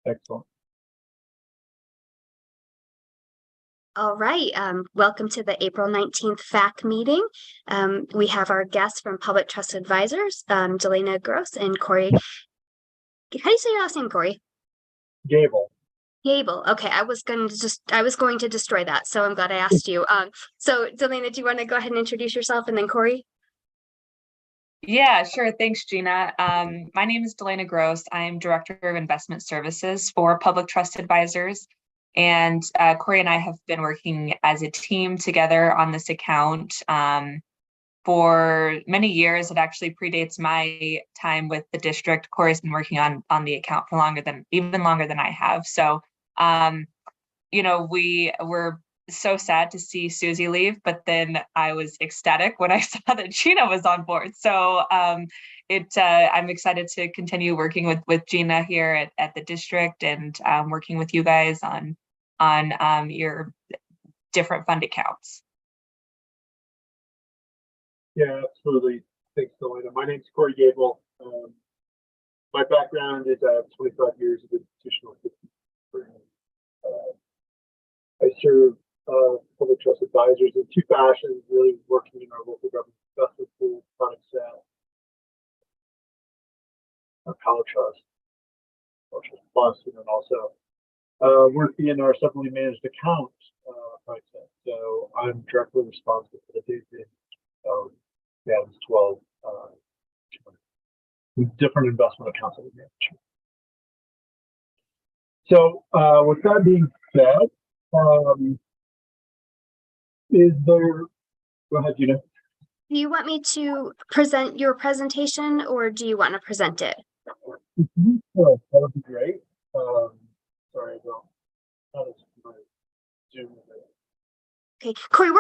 Excellent. All right, welcome to the April 19th FAC meeting. We have our guests from Public Trust Advisors, Delana Gross and Corey. How do you say your last name, Corey? Gable. Gable. Okay, I was going to destroy that, so I'm glad I asked you. So Delana, do you want to go ahead and introduce yourself, and then Corey? Yeah, sure. Thanks, Gina. My name is Delana Gross. I'm Director of Investment Services for Public Trust Advisors. And Corey and I have been working as a team together on this account for many years. It actually predates my time with the district. Corey's been working on the account for even longer than I have. So, we were so sad to see Susie leave, but then I was ecstatic when I saw that Gina was on board. So I'm excited to continue working with Gina here at the district and working with you guys on your different fund accounts. Yeah, absolutely. Thanks, Delana. My name's Corey Gable. My background is 25 years of institutional assistance. I serve public trust advisors in two fashions, really working in our local government investment pool, product sale, our Power Trust, Plus, and then also working in our separately managed account product sale. So I'm directly responsible for the day-to-day Adams 12 with different investment accounts that we manage. So with that being said, go ahead, Gina. Do you want me to present your presentation, or do you want to present it? That would be great. Sorry, I don't. How does my Zoom? Okay, Corey,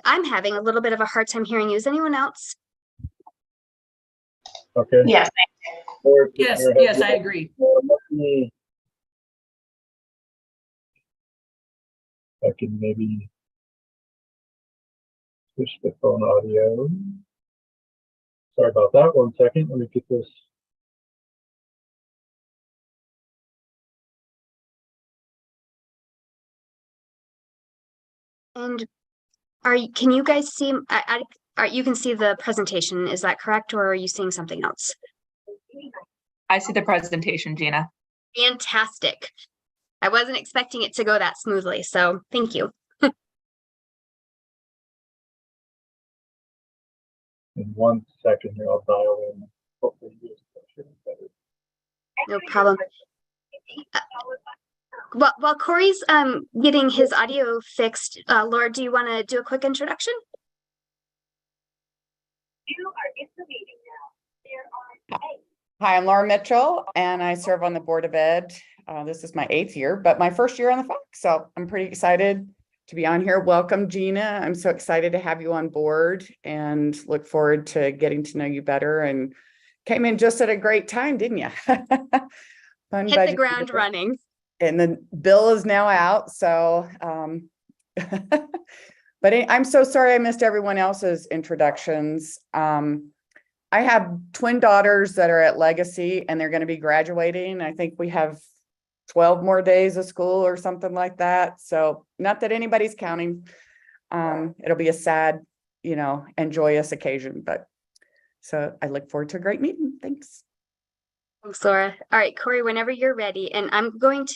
I'm having a little bit of a hard time hearing you. Is anyone else? Okay. Yes. Yes, I agree. I can maybe switch the phone audio. Sorry about that. 1 second. Let me get this. And can you guys see, you can see the presentation, is that correct? Or are you seeing something else? I see the presentation, Gina. Fantastic. I wasn't expecting it to go that smoothly, so thank you. In 1 second here, I'll dial in. Hopefully you guys better. No problem. While Corey's getting his audio fixed, Laura, do you want to do a quick introduction? You are in the meeting now. There are 8. Hi, I'm Laura Mitchell, and I serve on the Board of Ed. This is my 8th year, but my first year on the FAC, so I'm pretty excited to be on here. Welcome, Gina. I'm so excited to have you on board and look forward to getting to know you better, and came in just at a great time, didn't you? Hit the ground running. And the bill is now out, so but I'm so sorry I missed everyone else's introductions. I have twin daughters that are at Legacy, and they're going to be graduating. I think we have 12 more days of school or something like that. So not that anybody's counting. It'll be a sad, and joyous occasion, but so I look forward to a great meeting. Thanks. Thanks, Laura. All right, Corey, whenever you're ready, and I'm going to,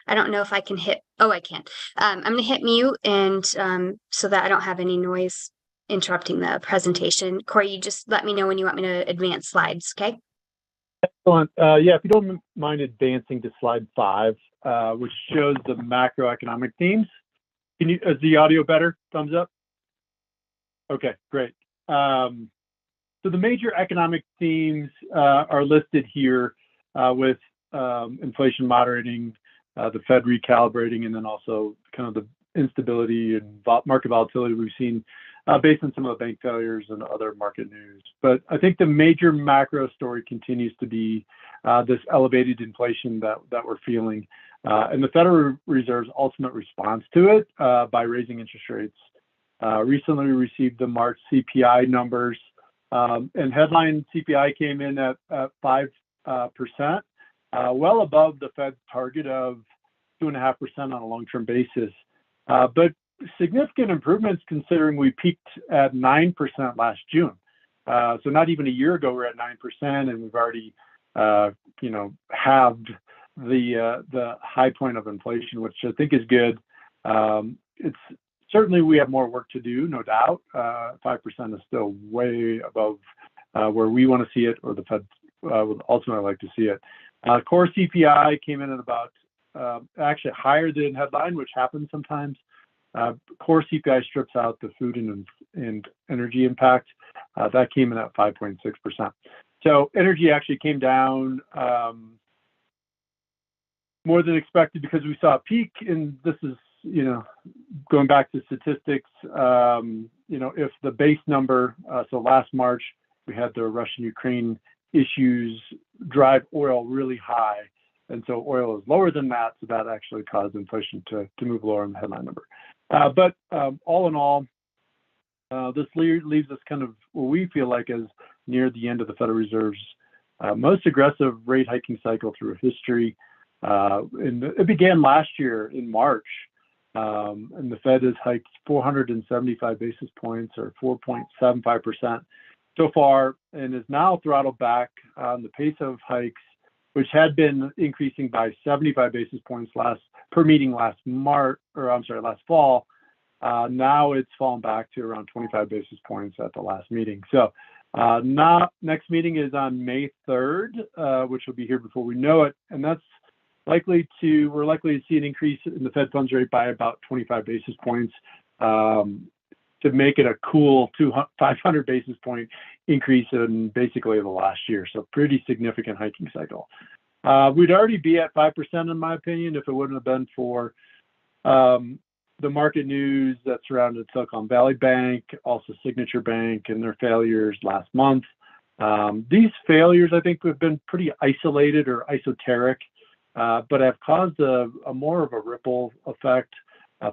I don't know if I can hit, I can. I'm going to hit mute, and so that I don't have any noise interrupting the presentation. Corey, you just let me know when you want me to advance slides, okay? Excellent. Yeah, if you don't mind advancing to slide 5, which shows the macroeconomic themes. Is the audio better? Thumbs up? Okay, great. So the major economic themes are listed here with inflation moderating, the Fed recalibrating, and then also kind of the instability and market volatility we've seen based on some of the bank failures and other market news. But I think the major macro story continues to be this elevated inflation that we're feeling, and the Federal Reserve's ultimate response to it by raising interest rates. Recently, we received the March CPI numbers, and headline CPI came in at 5%, well above the Fed's target of 2.5% on a long-term basis. But significant improvements considering we peaked at 9% last June. So not even a year ago, we're at 9%, and we've already, halved the high point of inflation, which I think is good. It's certainly we have more work to do, no doubt. 5% is still way above where we want to see it, or the Fed would ultimately like to see it. Core CPI came in at about actually higher than headline, which happens sometimes. Core CPI strips out the food and energy impact. That came in at 5.6%. So energy actually came down more than expected because we saw a peak, and this is, going back to statistics, if the base number, so last March, we had the Russian-Ukraine issues drive oil really high. And so oil is lower than that, so that actually caused inflation to move lower in the headline number. But all in all, this leaves us kind of what we feel like is near the end of the Federal Reserve's most aggressive rate hiking cycle through history. And it began last year in March, and the Fed has hiked 475 basis points, or 4.75% so far, and is now throttled back on the pace of hikes, which had been increasing by 75 basis points per meeting last fall. Now it's fallen back to around 25 basis points at the last meeting. So next meeting is on May 3rd, which will be here before we know it. And that's we're likely to see an increase in the Fed funds rate by about 25 basis points to make it a cool 500 basis point increase in basically the last year. So pretty significant hiking cycle. We'd already be at 5% in my opinion if it wouldn't have been for the market news that surrounded Silicon Valley Bank, also Signature Bank, and their failures last month. These failures, I think, have been pretty isolated or esoteric, but have caused a more of a ripple effect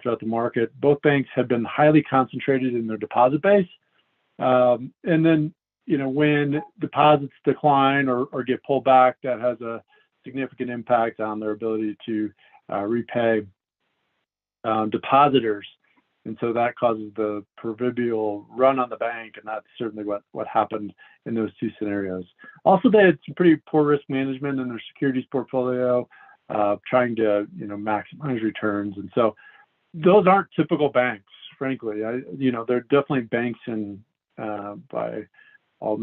throughout the market. Both banks have been highly concentrated in their deposit base. And then, when deposits decline or get pulled back, that has a significant impact on their ability to repay depositors. And so that causes the proverbial run on the bank, and that's certainly what happened in those two scenarios. Also, they had some pretty poor risk management in their securities portfolio, trying to maximize returns. And so those aren't typical banks, frankly. They're definitely banks by all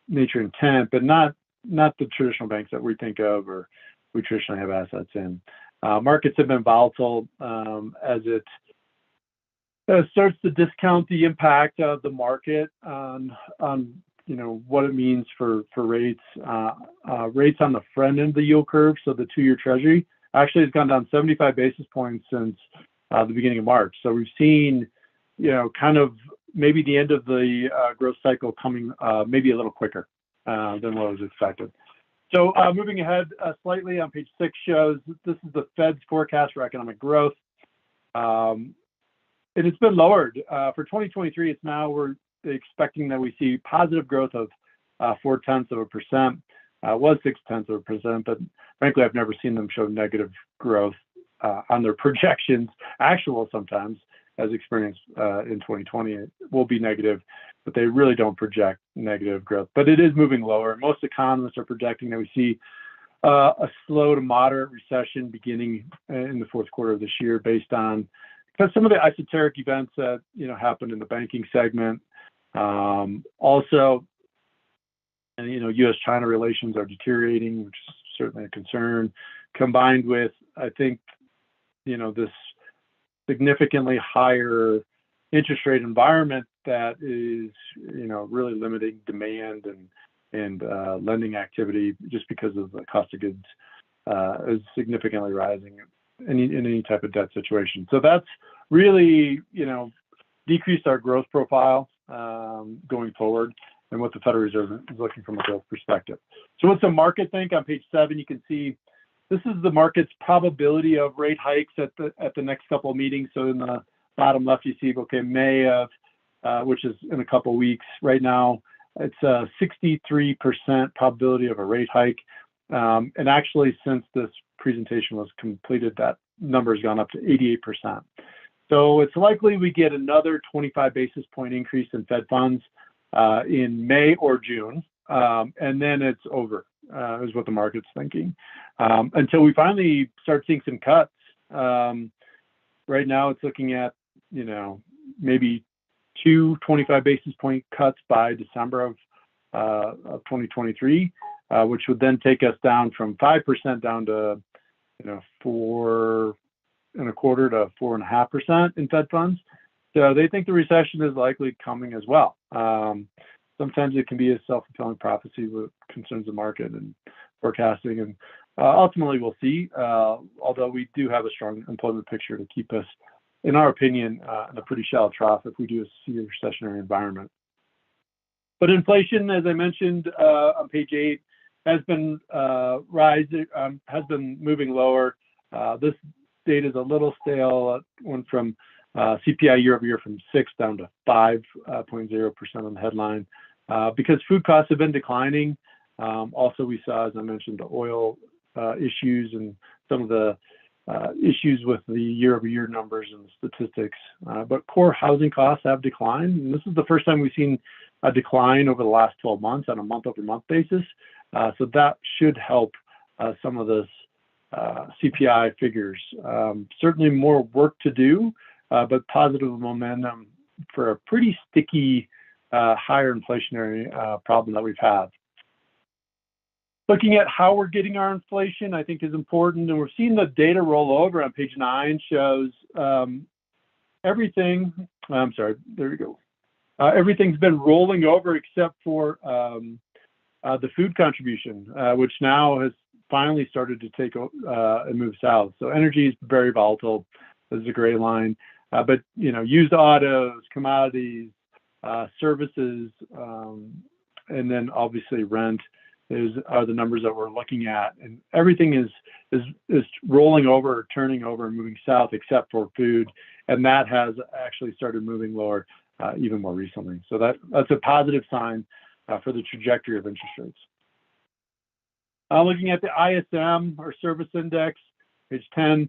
nature and intent, but not the traditional banks that we think of or we traditionally have assets in. Markets have been volatile as it starts to discount the impact of the market on what it means for rates. Rates on the front end of the yield curve, so the 2-year Treasury, actually has gone down 75 basis points since the beginning of March. So we've seen, kind of maybe the end of the growth cycle coming maybe a little quicker than what was expected. So moving ahead slightly on page 6 shows this is the Fed's forecast for economic growth. And it's been lowered. For 2023, it's now we're expecting that we see positive growth of 0.4%. It was 0.6%, but frankly, I've never seen them show negative growth on their projections. Actual sometimes, as experienced in 2020, it will be negative, but they really don't project negative growth. But it is moving lower. Most economists are projecting that we see a slow to moderate recession beginning in the fourth quarter of this year, based on because some of the esoteric events that happened in the banking segment. Also, U.S.-China relations are deteriorating, which is certainly a concern, combined with, I think, this significantly higher interest rate environment that is, really limiting demand and lending activity just because of the cost of goods is significantly rising in any type of debt situation. So that's really, decreased our growth profile going forward and what the Federal Reserve is looking from a growth perspective. So what's the market think? On page 7, you can see this is the market's probability of rate hikes at the next couple of meetings. So in the bottom left, you see, May of, which is in a couple of weeks right now, it's a 63% probability of a rate hike. And actually, since this presentation was completed, that number has gone up to 88%. So it's likely we get another 25 basis point increase in Fed funds in May or June, and then it's over, is what the market's thinking, until we finally start seeing some cuts. Right now, it's looking at, maybe 25 basis point cuts by December of 2023, which would then take us down from 5% down to 4.25% to 4.5% in Fed funds. So they think the recession is likely coming as well. Sometimes it can be a self-fulfilling prophecy with concerns the market and forecasting, and ultimately we'll see. Although we do have a strong employment picture to keep us, in our opinion, in a pretty shallow trough if we do see a recessionary environment. But inflation, as I mentioned on page 8, has been rising, has been moving lower. This data is a little stale. It went from CPI year over year from 6 down to 5.0% on the headline because food costs have been declining. Also, we saw, as I mentioned, the oil issues and some of the issues with the year over year numbers and the statistics. But core housing costs have declined. And this is the first time we've seen a decline over the last 12 months on a month over month basis. So that should help some of this CPI figures. Certainly more work to do, but positive momentum for a pretty sticky higher inflationary problem that we've had. Looking at how we're getting our inflation, I think is important, and we're seeing the data roll over on page 9 shows everything. I'm sorry, there we go. Everything's been rolling over except for the food contribution, which now has finally started to take and move south. So energy is very volatile. This is a gray line, but used autos, commodities, services, and then obviously rent are the numbers that we're looking at, and everything is rolling over, turning over, and moving south except for food, and that has actually started moving lower even more recently. So that's a positive sign for the trajectory of interest rates. Looking at the ISM or service index, page 10,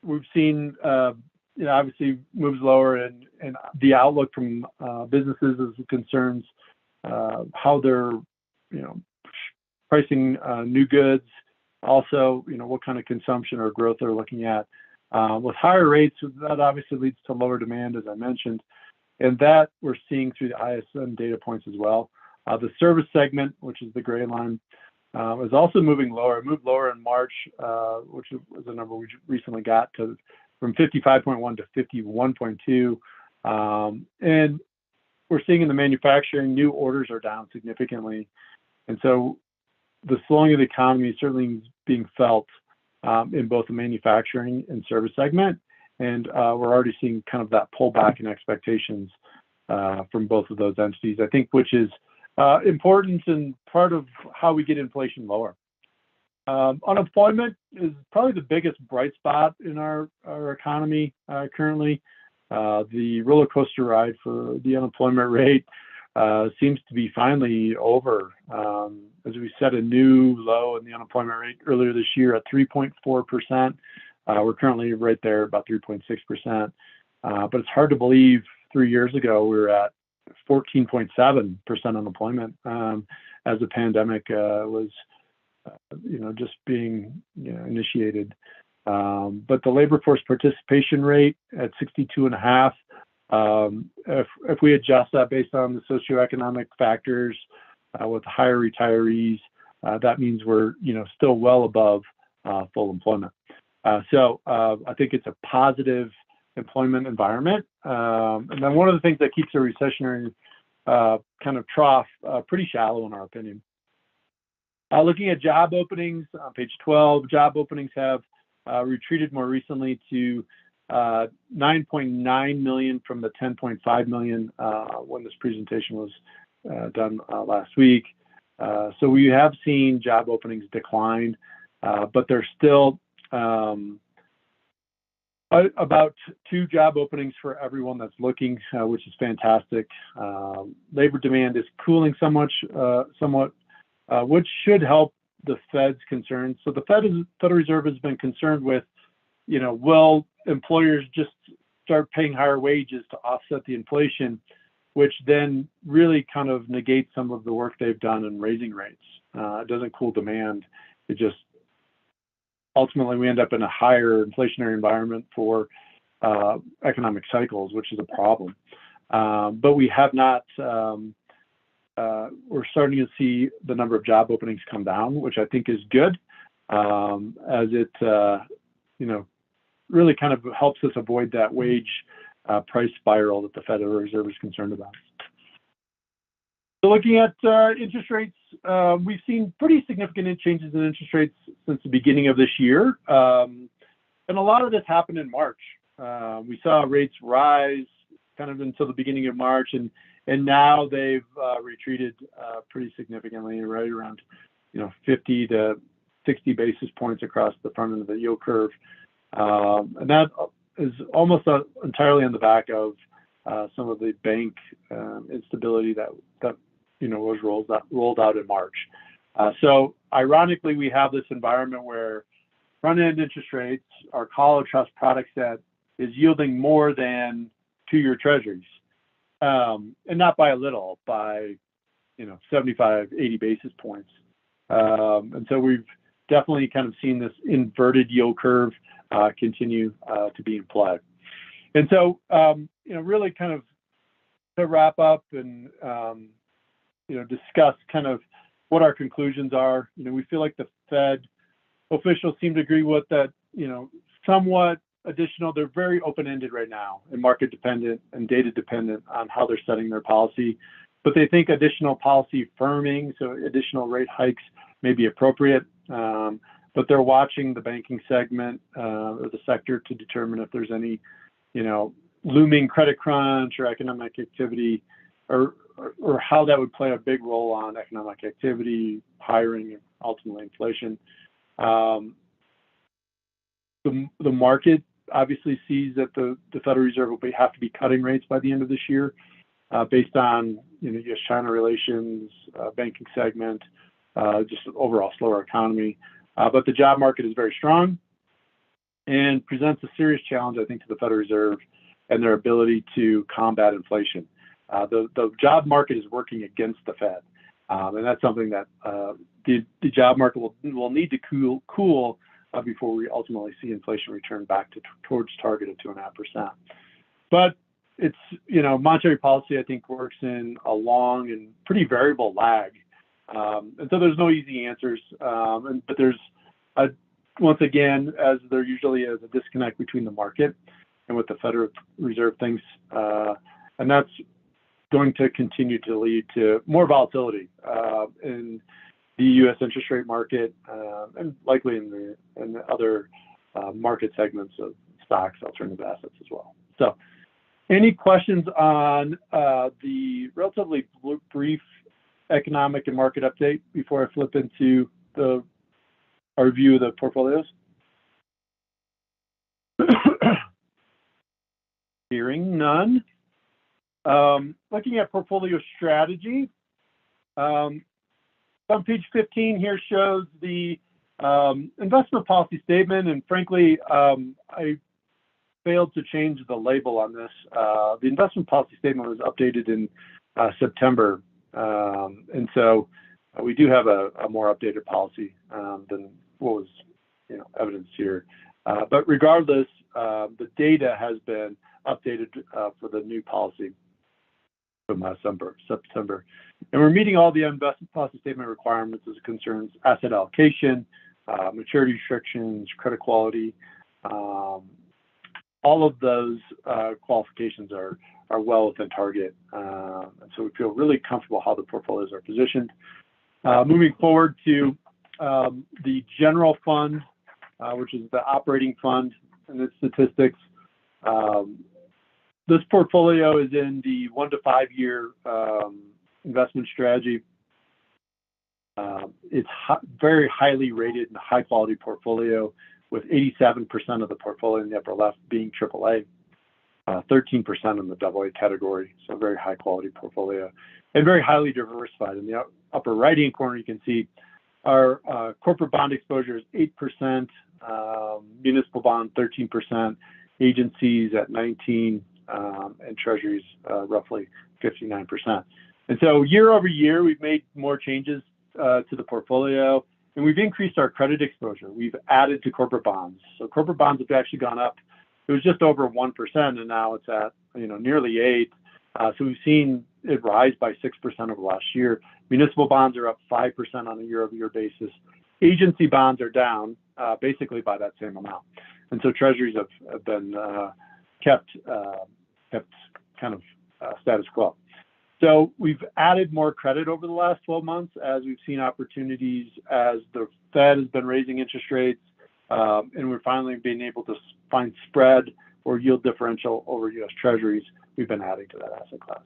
we've seen obviously moves lower, and the outlook from businesses as it concerns how they're pricing new goods, also what kind of consumption or growth they're looking at. With higher rates, that obviously leads to lower demand, as I mentioned, and that we're seeing through the ISM data points as well. The service segment, which is the gray line, is also moving lower. It moved lower in March, which was a number we recently got to from 55.1 to 51.2. And we're seeing in the manufacturing, new orders are down significantly. And so the slowing of the economy is certainly being felt in both the manufacturing and service segment. And we're already seeing kind of that pullback in expectations from both of those entities, I think, which is important and part of how we get inflation lower. Unemployment is probably the biggest bright spot in our economy currently. The roller coaster ride for the unemployment rate seems to be finally over. As we set a new low in the unemployment rate earlier this year at 3.4%. We're currently right there, about 3.6%. But it's hard to believe 3 years ago we were at 14.7% unemployment as the pandemic was, just being initiated. But the labor force participation rate at 62.5%. If we adjust that based on the socioeconomic factors with higher retirees, that means we're still well above full employment. So I think it's a positive employment environment. And then one of the things that keeps a recessionary kind of trough pretty shallow in our opinion. Looking at job openings on page 12, job openings have retreated more recently to 9.9 million from the 10.5 million when this presentation was done last week. So we have seen job openings decline, but there's still about 2 job openings for everyone that's looking, which is fantastic. Labor demand is cooling somewhat, which should help the Fed's concerns. So the Federal Reserve has been concerned with, will employers just start paying higher wages to offset the inflation, which then really kind of negates some of the work they've done in raising rates. It doesn't cool demand. It just ultimately we end up in a higher inflationary environment for economic cycles, which is a problem. But we have not, we're starting to see the number of job openings come down, which I think is good, as it, really kind of helps us avoid that wage price spiral that the Federal Reserve is concerned about. So looking at interest rates, we've seen pretty significant changes in interest rates since the beginning of this year. And a lot of this happened in March. We saw rates rise kind of until the beginning of March, and now they've retreated pretty significantly, right around 50 to 60 basis points across the front end of the yield curve. And that is almost entirely on the back of some of the bank instability that was rolled out in March. So ironically, we have this environment where front-end interest rates, our call trust product set, is yielding more than two-year treasuries, and not by a little, by 75, 80 basis points. And so we've definitely kind of seen this inverted yield curve continue to be in play. And so, really kind of to wrap up and, discuss kind of what our conclusions are. We feel like the Fed officials seem to agree with that, somewhat additional, they're very open-ended right now and market dependent and data dependent on how they're setting their policy. But they think additional policy firming, so additional rate hikes may be appropriate. But they're watching the banking segment or the sector to determine if there's any, looming credit crunch or economic activity, or how that would play a big role on economic activity, hiring, and ultimately inflation. The market obviously sees that the Federal Reserve will have to be cutting rates by the end of this year, based on U.S.-China relations, banking segment, just an overall slower economy. But the job market is very strong and presents a serious challenge, I think, to the Federal Reserve and their ability to combat inflation. The job market is working against the Fed, and that's something that the job market will need to cool before we ultimately see inflation return back towards target of 2.5%. But it's, monetary policy, I think, works in a long and pretty variable lag. And so there's no easy answers, but there's, once again, as there usually is, a disconnect between the market and what the Federal Reserve thinks, and that's going to continue to lead to more volatility in the U.S. interest rate market, and likely in the other market segments of stocks, alternative assets as well. So, any questions on the relatively brief economic and market update before I flip into our review of the portfolios? Hearing none. Looking at portfolio strategy, on page 15 here shows the investment policy statement, and frankly, I failed to change the label on this. The investment policy statement was updated in September, and so we do have a more updated policy than what was evidenced here. But regardless, the data has been updated for the new policy from September. And we're meeting all the investment policy statement requirements as it concerns asset allocation, maturity restrictions, credit quality. All of those qualifications are well within target. And so we feel really comfortable how the portfolios are positioned. Moving forward to the general fund, which is the operating fund and its statistics. This portfolio is in the 1 to 5 year investment strategy. It's very highly rated and high quality portfolio, with 87% of the portfolio in the upper left being AAA, 13% in the AA category, so very high quality portfolio, and very highly diversified. In the upper right hand corner, you can see Our corporate bond exposure is 8%, municipal bond 13%, agencies at 19%, and treasuries roughly 59%. And so year over year, we've made more changes to the portfolio, and we've increased our credit exposure. We've added to corporate bonds. So corporate bonds have actually gone up. It was just over 1%, and now it's at nearly 8%. So we've seen it rise by 6% over last year. Municipal bonds are up 5% on a year-over-year basis. Agency bonds are down basically by that same amount. And so treasuries have been kept kind of status quo. So we've added more credit over the last 12 months as we've seen opportunities as the Fed has been raising interest rates, and we're finally being able to find spread or yield differential over U.S. treasuries. We've been adding to that asset class.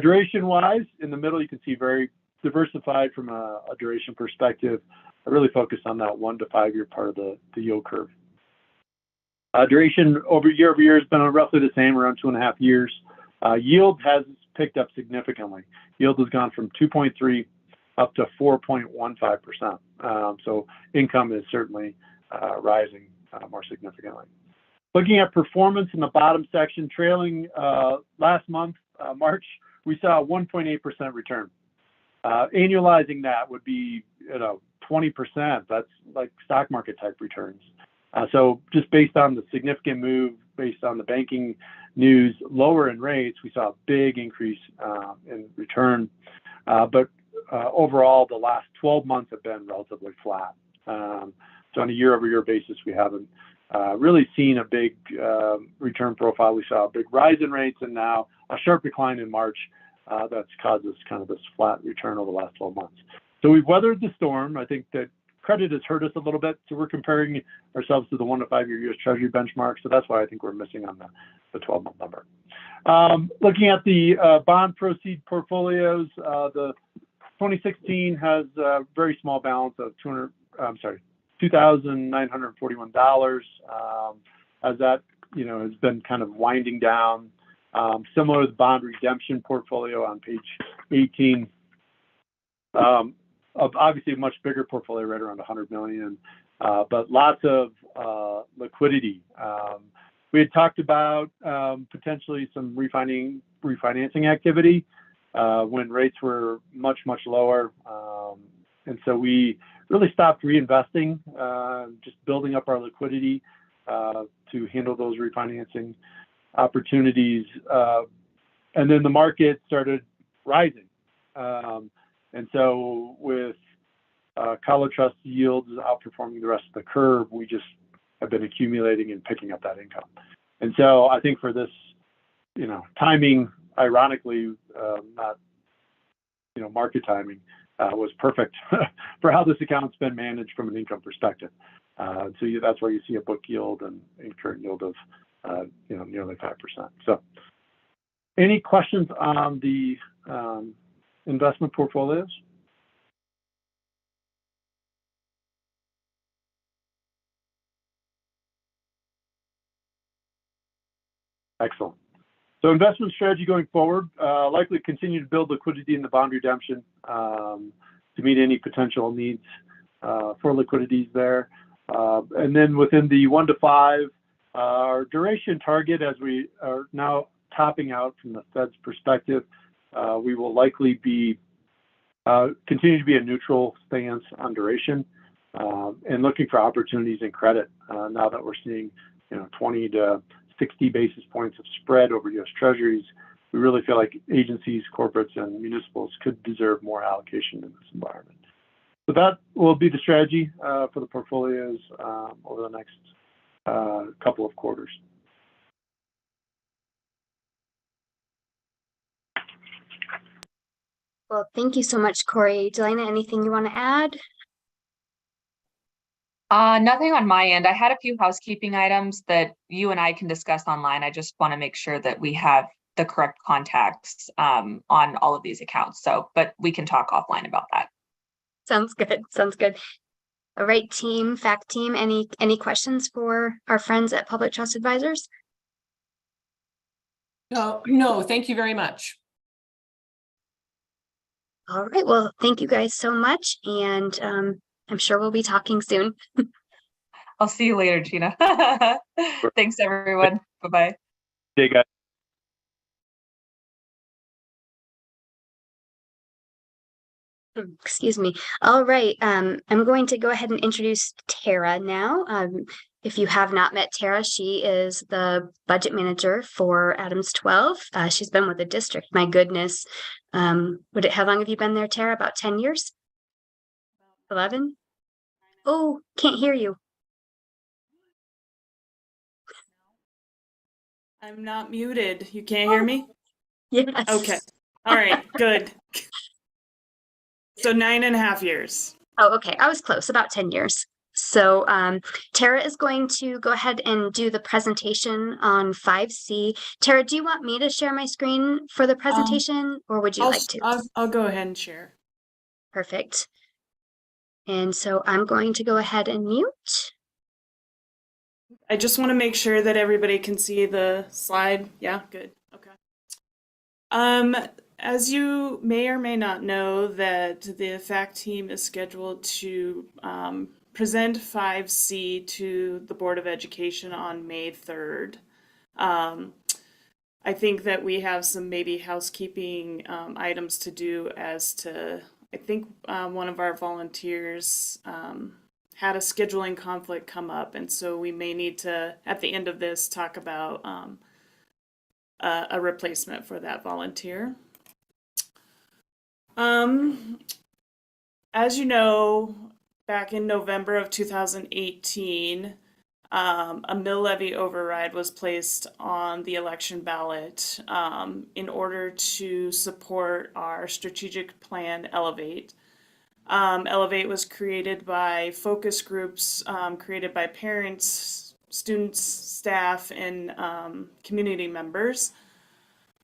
Duration-wise, in the middle, you can see very diversified from a duration perspective. I really focused on that 1 to 5 year part of the yield curve. Duration over year has been roughly the same, around 2.5 years. Yield has picked up significantly. Yield has gone from 2.3 up to 4.15%. So income is certainly rising more significantly. Looking at performance in the bottom section, trailing last month, March, we saw a 1.8% return. Annualizing that would be 20%. That's like stock market type returns. So just based on the significant move, based on the banking news, lower in rates, we saw a big increase in return. But overall, the last 12 months have been relatively flat. So on a year-over-year basis, we haven't really seen a big return profile. We saw a big rise in rates and now a sharp decline in March that's caused us kind of this flat return over the last 12 months. So we've weathered the storm. I think that credit has hurt us a little bit. So we're comparing ourselves to the 1 to 5 year U.S. Treasury benchmark. So that's why I think we're missing on the 12-month number. Looking at the bond proceed portfolios, the 2016 has a very small balance of $2,941 as that has been kind of winding down. Similar to the bond redemption portfolio on page 18. Obviously a much bigger portfolio, right around 100 million, but lots of liquidity. We had talked about potentially some refinancing activity when rates were much lower, and so we really stopped reinvesting, just building up our liquidity to handle those refinancing opportunities, and then the market started rising. And so with Collar Trust yields outperforming the rest of the curve, we just have been accumulating and picking up that income. And so I think for this, timing, ironically, not, market timing, was perfect for how this account's been managed from an income perspective. So that's why you see a book yield and current yield of, nearly 5%. So any questions on the investment portfolios? Excellent. So investment strategy going forward, likely continue to build liquidity in the bond redemption to meet any potential needs for liquidities there. And then within the 1 to 5, our duration target, as we are now topping out from the Fed's perspective, we will likely be continue to be a neutral stance on duration and looking for opportunities in credit now that we're seeing 20 to 60 basis points of spread over U.S. Treasuries. We really feel like agencies, corporates, and municipals could deserve more allocation in this environment. So that will be the strategy for the portfolios over the next couple of quarters. Well, thank you so much, Corey. Delana, anything you want to add? Nothing on my end. I had a few housekeeping items that you and I can discuss online. I just want to make sure that we have the correct contacts on all of these accounts. But we can talk offline about that. Sounds good. Sounds good. All right, FAC team, any questions for our friends at Public Trust Advisors? No, thank you very much. All right. Well, thank you guys so much. And I'm sure we'll be talking soon. I'll see you later, Gina. Thanks, everyone. Bye-bye. Hey, guys. Excuse me. All right. I'm going to go ahead and introduce Tara now. If you have not met Tara, she is the budget manager for Adams 12. She's been with the district. My goodness. How long have you been there, Tara? About 10 years? 11? Oh, can't hear you. I'm not muted. You can't hear me? Yes. Okay. All right, good. So 9.5 years. Oh, okay. I was close, about 10 years. So Tara is going to go ahead and do the presentation on 5C. Tara, do you want me to share my screen for the presentation, or would you like to? I'll go ahead and share. Perfect. And so I'm going to go ahead and mute. I just want to make sure that everybody can see the slide. Yeah, good. Okay. As you may or may not know, that the FAC team is scheduled to present 5C to the Board of Education on May 3rd. I think that we have some maybe housekeeping items to do as to, I think one of our volunteers had a scheduling conflict come up, and so we may need to, at the end of this, talk about a replacement for that volunteer. As you know, back in November of 2018, a mill levy override was placed on the election ballot in order to support our strategic plan, Elevate. Elevate was created by focus groups created by parents, students, staff, and community members.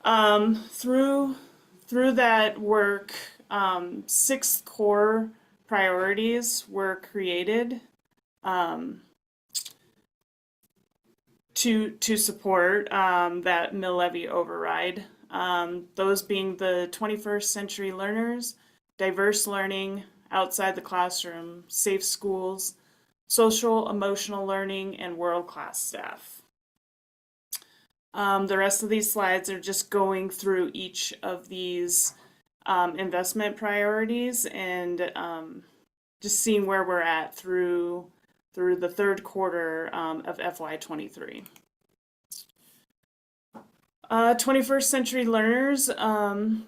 Through that work, 6 core priorities were created to support that mill levy override. Those being the 21st century learners, diverse learning outside the classroom, safe schools, social emotional learning, and world-class staff. The rest of these slides are just going through each of these investment priorities and just seeing where we're at through the third quarter of FY23. 21st century learners,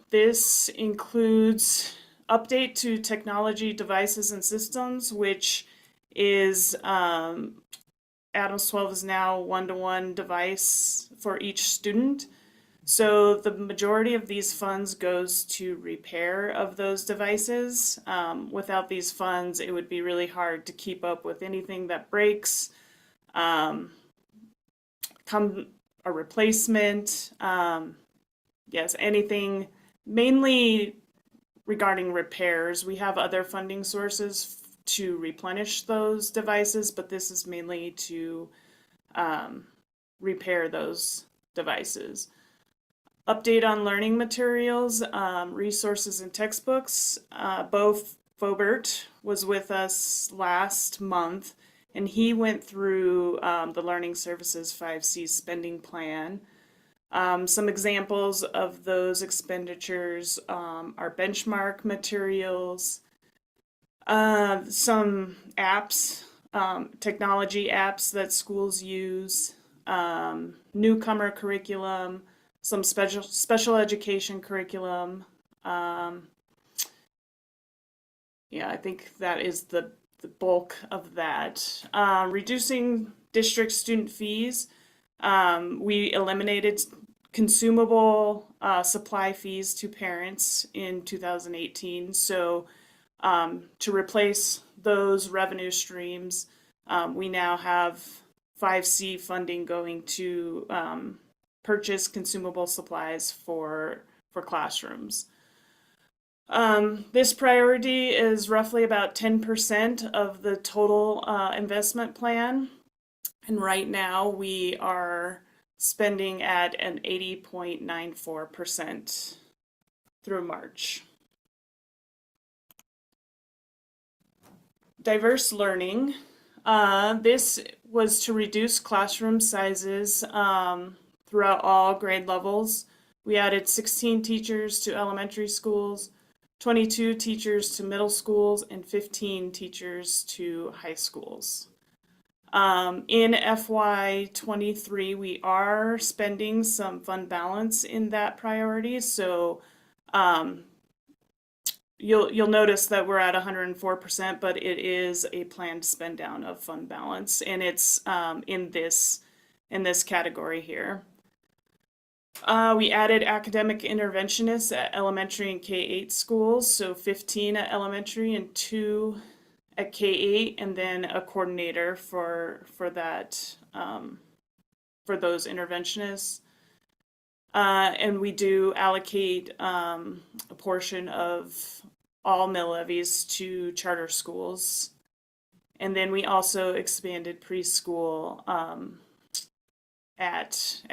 this includes update to technology devices and systems, which is Adams 12 is now one-to-one device for each student. So the majority of these funds goes to repair of those devices. Without these funds, it would be really hard to keep up with anything that breaks, come a replacement, yes, anything, mainly regarding repairs. We have other funding sources to replenish those devices, but this is mainly to repair those devices. Update on learning materials, resources, and textbooks. Both Fobert was with us last month, and he went through the Learning Services 5C spending plan. Some examples of those expenditures are benchmark materials, some apps, technology apps that schools use, newcomer curriculum, some special education curriculum. Yeah, I think that is the bulk of that. Reducing district student fees. We eliminated consumable supply fees to parents in 2018. So to replace those revenue streams, we now have 5C funding going to purchase consumable supplies for classrooms. This priority is roughly about 10% of the total investment plan. And right now we are spending at an 80.94% through March. diverse learning. This was to reduce classroom sizes throughout all grade levels. We added 16 teachers to elementary schools, 22 teachers to middle schools, and 15 teachers to high schools. In FY23, we are spending some fund balance in that priority. So you'll notice that we're at 104%, but it is a planned spend down of fund balance, and it's in this category here. We added academic interventionists at elementary and K-8 schools, so 15 at elementary and 2 at K-8, and then a coordinator for that for those interventionists. And we do allocate a portion of all mill levies to charter schools. And then we also expanded preschool at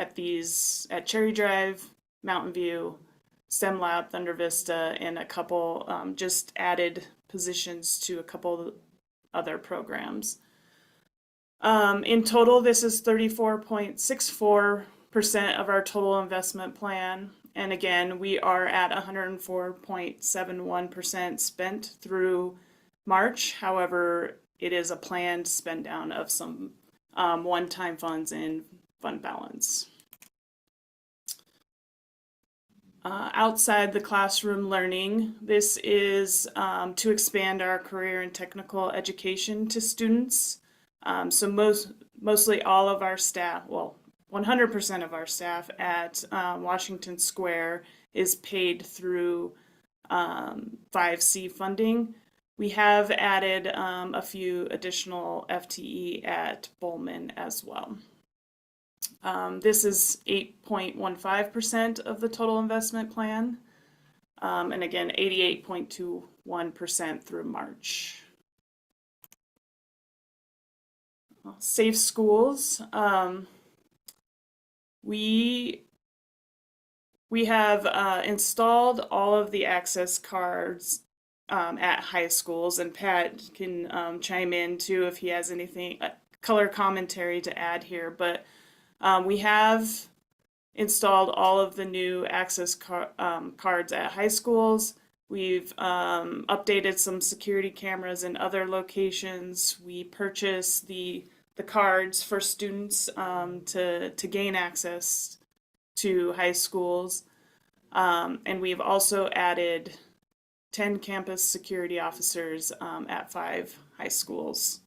Cherry Drive, Mountain View, STEM Lab, Thunder Vista, and a couple just added positions to a couple other programs. In total, this is 34.64% of our total investment plan. And again, we are at 104.71% spent through March. However, it is a planned spend down of some one-time funds in fund balance. Outside the classroom learning, this is to expand our career and technical education to students. So mostly all of our staff, well, 100% of our staff at Washington Square is paid through FAC funding. We have added a few additional FTE at Bowman as well. This is 8.15% of the total investment plan. And again, 88.21% through March. Safe schools. We have installed all of the access cards at high schools, and Pat can chime in too if he has anything, color commentary to add here, but we have installed all of the new access cards at high schools. We've updated some security cameras in other locations. We purchased the cards for students to gain access to high schools. And we've also added 10 campus security officers at 5 high schools.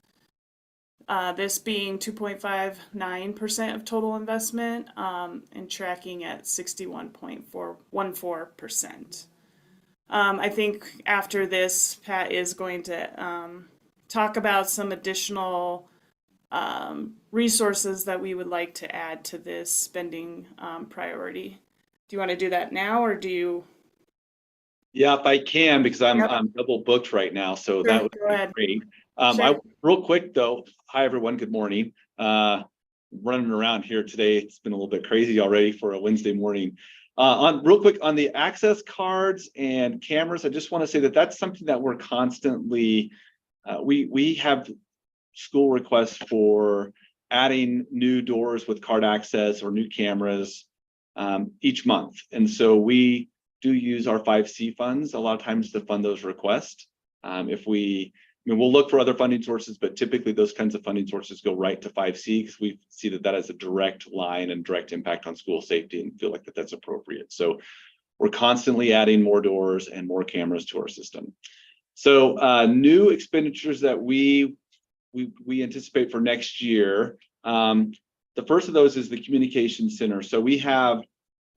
This being 2.59% of total investment and tracking at 61.14%. I think after this, Pat is going to talk about some additional resources that we would like to add to this spending priority. Do you want to do that now, or do you? Yeah, if I can, because I'm Yep. double booked right now, so Sure, that would go be ahead. great. Sure. Real quick though, hi everyone, good morning. Running around here today, it's been a little bit crazy already for a Wednesday morning. Real quick on the access cards and cameras, I just want to say that that's something that we're constantly, we have school requests for adding new doors with card access or new cameras each month. And so we do use our 5C funds a lot of times to fund those requests. We'll look for other funding sources, but typically those kinds of funding sources go right to 5C because we see that has a direct line and direct impact on school safety and feel like that's appropriate. So we're constantly adding more doors and more cameras to our system. So new expenditures that we anticipate for next year. The first of those is the communication center. So we have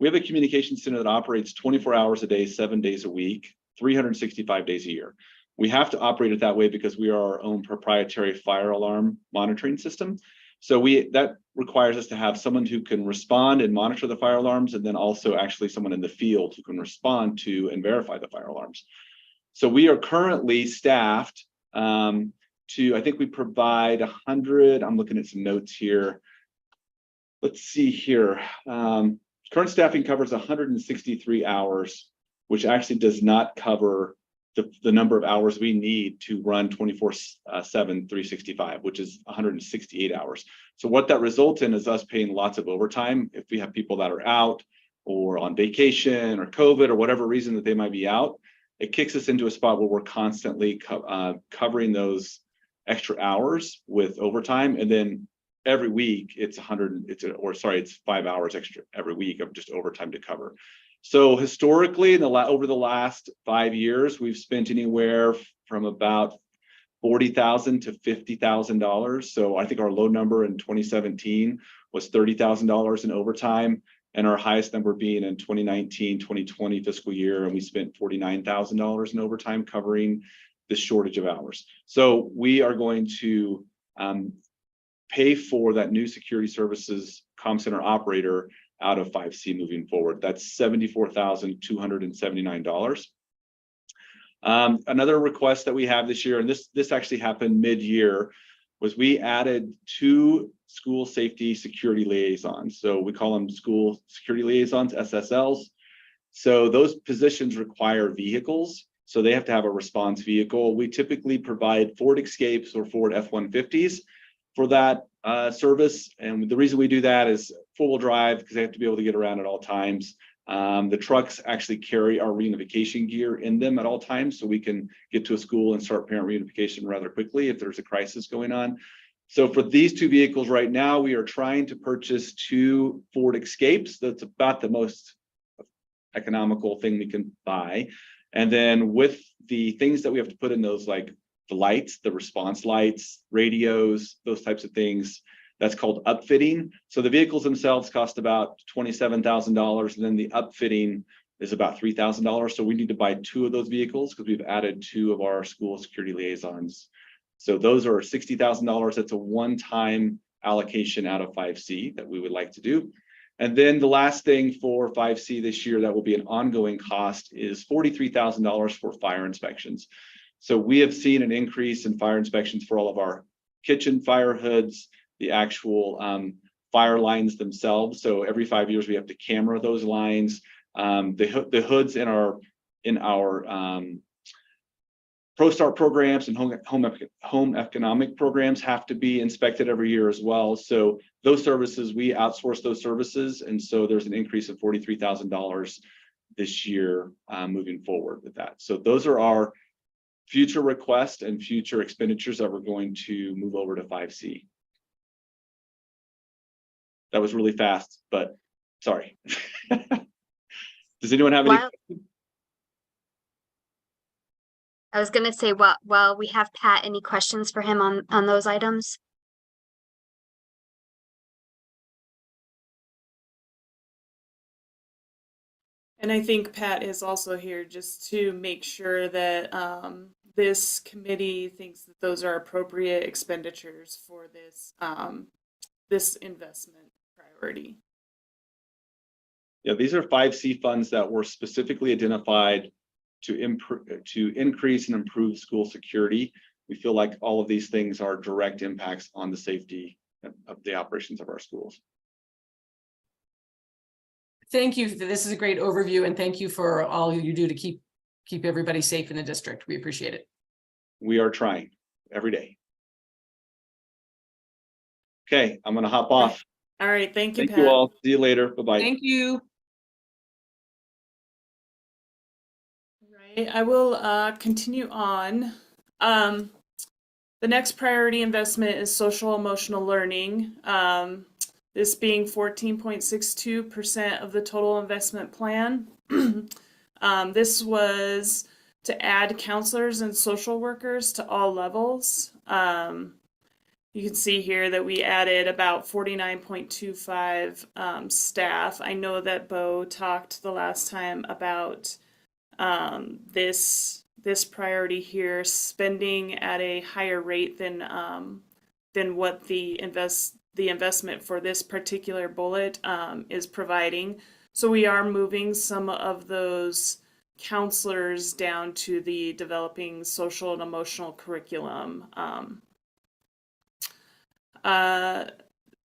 a communication center that operates 24 hours a day, 7 days a week, 365 days a year. We have to operate it that way because we are our own proprietary fire alarm monitoring system. So that requires us to have someone who can respond and monitor the fire alarms, and then also actually someone in the field who can respond to and verify the fire alarms. So we are currently staffed I think we provide 100, I'm looking at some notes here. Let's see here. Current staffing covers 163 hours, which actually does not cover the number of hours we need to run 24/7, 365, which is 168 hours. So what that results in is us paying lots of overtime if we have people that are out or on vacation or COVID or whatever reason that they might be out. It kicks us into a spot where we're constantly covering those extra hours with overtime, and then every week it's 5 hours extra every week of just overtime to cover. So historically, over the last 5 years, we've spent anywhere from about $40,000 to $50,000. So I think our low number in 2017 was $30,000 in overtime, and our highest number being in 2019, 2020 fiscal year, and we spent $49,000 in overtime covering this shortage of hours. So we are going to pay for that new security services comm center operator out of 5C moving forward. That's $74,279. Another request that we have this year, and this actually happened mid-year, was we added 2 school safety security liaisons. So we call them school security liaisons, SSLs. So those positions require vehicles. So they have to have a response vehicle. We typically provide Ford Escapes or Ford F-150s for that service. And the reason we do that is four-wheel drive, because they have to be able to get around at all times. The trucks actually carry our reunification gear in them at all times, so we can get to a school and start parent reunification rather quickly if there's a crisis going on. So for these 2 vehicles right now, we are trying to purchase 2 Ford Escapes. That's about the most economical thing we can buy. And then with the things that we have to put in those, like the lights, the response lights, radios, those types of things, that's called upfitting. So the vehicles themselves cost about $27,000, and then the upfitting is about $3,000. So we need to buy 2 of those vehicles because we've added 2 of our school security liaisons. So those are $60,000. That's a one-time allocation out of 5C that we would like to do. And then the last thing for 5C this year that will be an ongoing cost is $43,000 for fire inspections. So we have seen an increase in fire inspections for all of our kitchen fire hoods, the actual fire lines themselves. So every 5 years we have to camera those lines. The hoods in our ProStart programs and home economic programs have to be inspected every year as well. So those services, we outsource those services, and so there's an increase of $43,000 this year moving forward with that. So those are our future requests and future expenditures that we're going to move over to 5C. That was really fast, but sorry. Does anyone have any? I was going to say, while we have Pat, any questions for him on those items? And I think Pat is also here just to make sure that this committee thinks that those are appropriate expenditures for this this investment priority. Yeah, these are 5C funds that were specifically identified to increase and improve school security. We feel like all of these things are direct impacts on the safety of the operations of our schools. Thank you. This is a great overview, and thank you for all you do to keep everybody safe in the district. We appreciate it. We are trying every day. Okay, I'm going to hop off. All right, thank you, Thank Pat. you all. See you later. Bye-bye. Thank you. Right, I will continue on. The next priority investment is social emotional learning. This being 14.62% of the total investment plan. This was to add counselors and social workers to all levels. You can see here that we added about 49.25 staff. I know that Bo talked the last time about this priority here, spending at a higher rate than what the investment for this particular bullet is providing. So we are moving some of those counselors down to the developing social and emotional curriculum.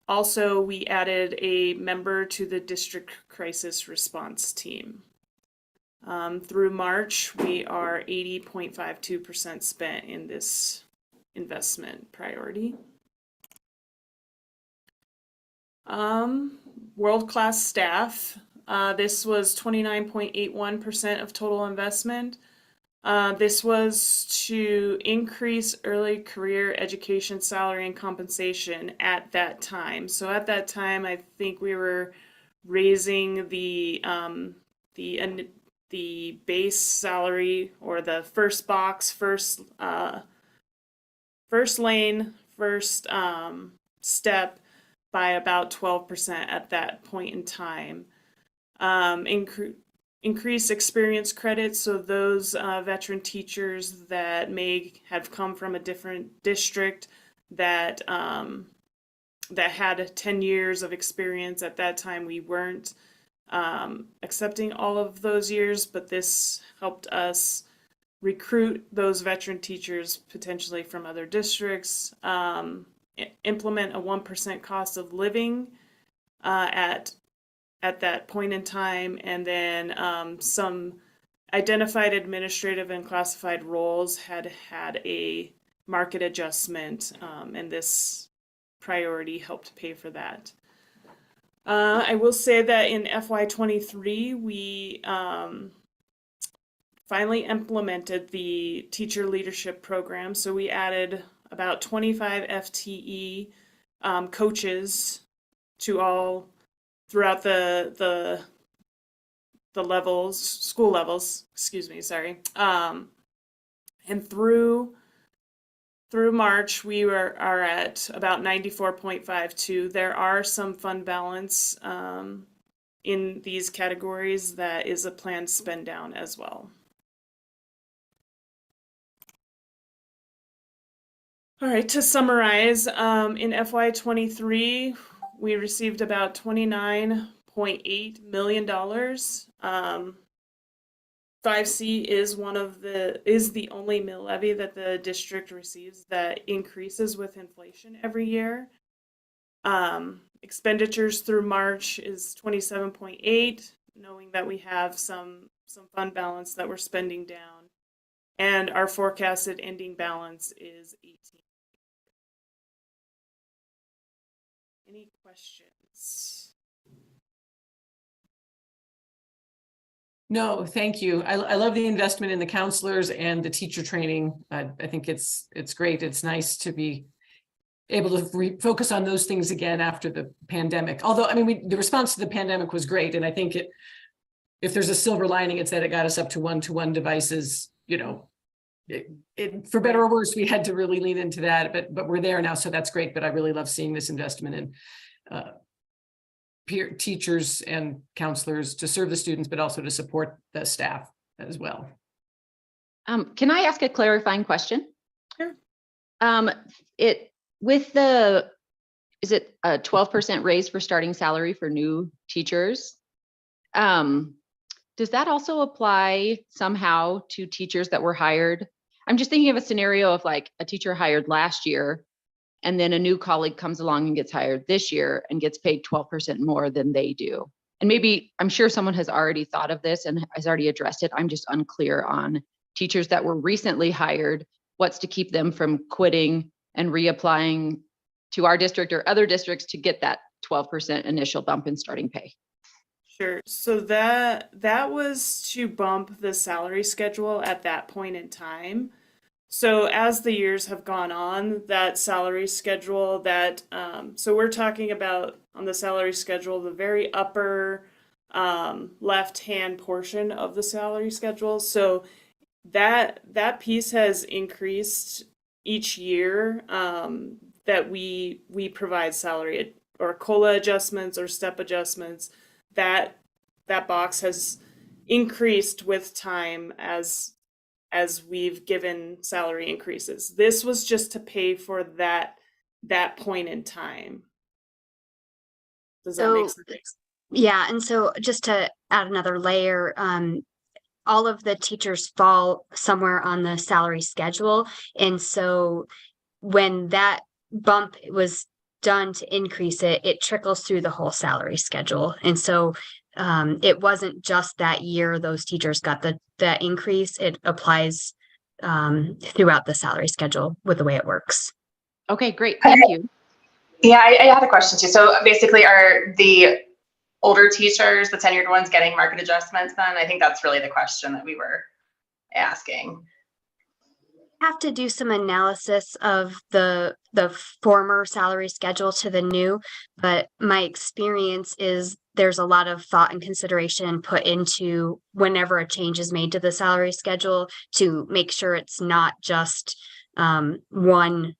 Also, we added a member to the district crisis response team. Through March, we are 80.52% spent in this investment priority. World-class staff. This was 29.81% of total investment. This was to increase early career education salary and compensation at that time. So at that time, I think we were raising the base salary, or the first box, first lane, first step, by about 12% at that point in time. Increase experience credits, so those veteran teachers that may have come from a different district that had 10 years of experience. At that time, we weren't accepting all of those years, but this helped us recruit those veteran teachers potentially from other districts, implement a 1% cost of living at that point in time, and then some identified administrative and classified roles had a market adjustment, and this priority helped pay for that. I will say that in FY23, we finally implemented the teacher leadership program. So we added about 25 FTE coaches to all throughout the levels, school levels, excuse me, sorry. And through March, we are at about 94.52. There are some fund balance in these categories that is a planned spend down as well. All right, to summarize, in FY23, we received about $29.8 million. 5C is the only mill levy that the district receives that increases with inflation every year. Expenditures through March is 27.8, knowing that we have some fund balance that we're spending down, and our forecasted ending balance is 18. Any questions? No, thank you. I love the investment in the counselors and the teacher training. I think it's great. It's nice to be able to focus on those things again after the pandemic. Although, I mean, the response to the pandemic was great. And I think if there's a silver lining, it's that it got us up to one-to-one devices, you know, for better or worse, we had to really lean into that, but we're there now. So that's great. But I really love seeing this investment in peer teachers and counselors to serve the students, but also to support the staff as well. Can I ask a clarifying question? Sure. Is it a 12% raise for starting salary for new teachers? Does that also apply somehow to teachers that were hired? I'm just thinking of a scenario of like a teacher hired last year, and then a new colleague comes along and gets hired this year and gets paid 12% more than they do. And maybe, I'm sure someone has already thought of this and has already addressed it. I'm just unclear on teachers that were recently hired, what's to keep them from quitting and reapplying to our district or other districts to get that 12% initial bump in starting pay. Sure. So that was to bump the salary schedule at that point in time. So as the years have gone on, that salary schedule so we're talking about on the salary schedule, the very upper left-hand portion of the salary schedule. So that piece has increased each year that we provide salary or COLA adjustments or step adjustments. That box has increased with time as we've given salary increases. This was just to pay for that point in time. Does that make sense? Yeah, and so just to add another layer, all of the teachers fall somewhere on the salary schedule. And so when that bump was done to increase it, it trickles through the whole salary schedule. And so it wasn't just that year those teachers got that increase. It applies throughout the salary schedule with the way it works. Okay, great. Thank you. Yeah, I had a question too. So basically, are the older teachers, the tenured ones, getting market adjustments then? I think that's really the question that we were asking. Have to do some analysis of the former salary schedule to the new, but my experience is there's a lot of thought and consideration put into whenever a change is made to the salary schedule to make sure it's not just one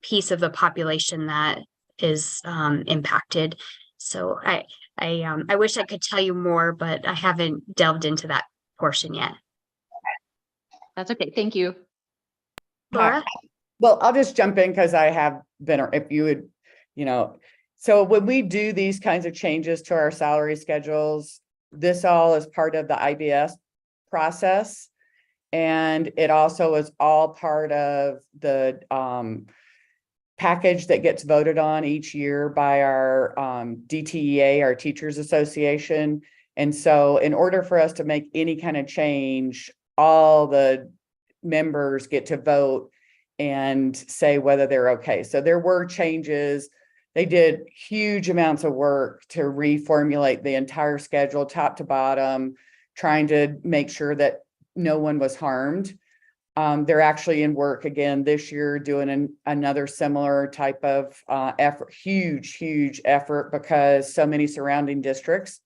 piece of the population that is impacted. So I wish I could tell you more, but I haven't delved into that portion yet. That's okay. Thank you. Laura? Well, I'll just jump in because I have been, if you would, so when we do these kinds of changes to our salary schedules, this all is part of the IBS process. And it also is all part of the package that gets voted on each year by our DTEA, our Teachers Association. And so in order for us to make any kind of change, all the members get to vote and say whether they're okay. So there were changes. They did huge amounts of work to reformulate the entire schedule, top to bottom, trying to make sure that no one was harmed. They're actually in work again this year doing another similar type of effort, huge effort, because so many surrounding districts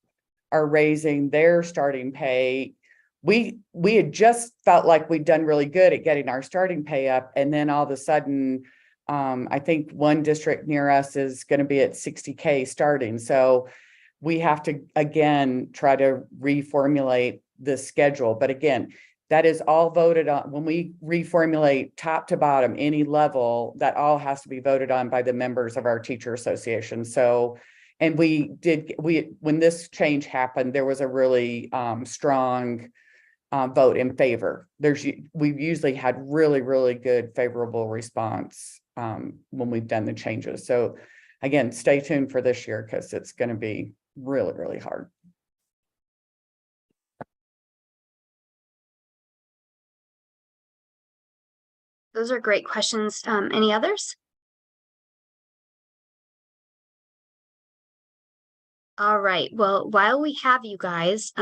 are raising their starting pay. We had just felt like we'd done really good at getting our starting pay up. And then all of a sudden, I think one district near us is going to be at 60K starting. So we have to, again, try to reformulate the schedule. But again, that is all voted on. When we reformulate top to bottom, any level, that all has to be voted on by the members of our teacher association. So, and when this change happened, there was a really strong vote in favor. We've usually had really good favorable response when we've done the changes. So again, stay tuned for this year because it's going to be really hard. Those are great questions. Any others? All right. Well, while we have you guys,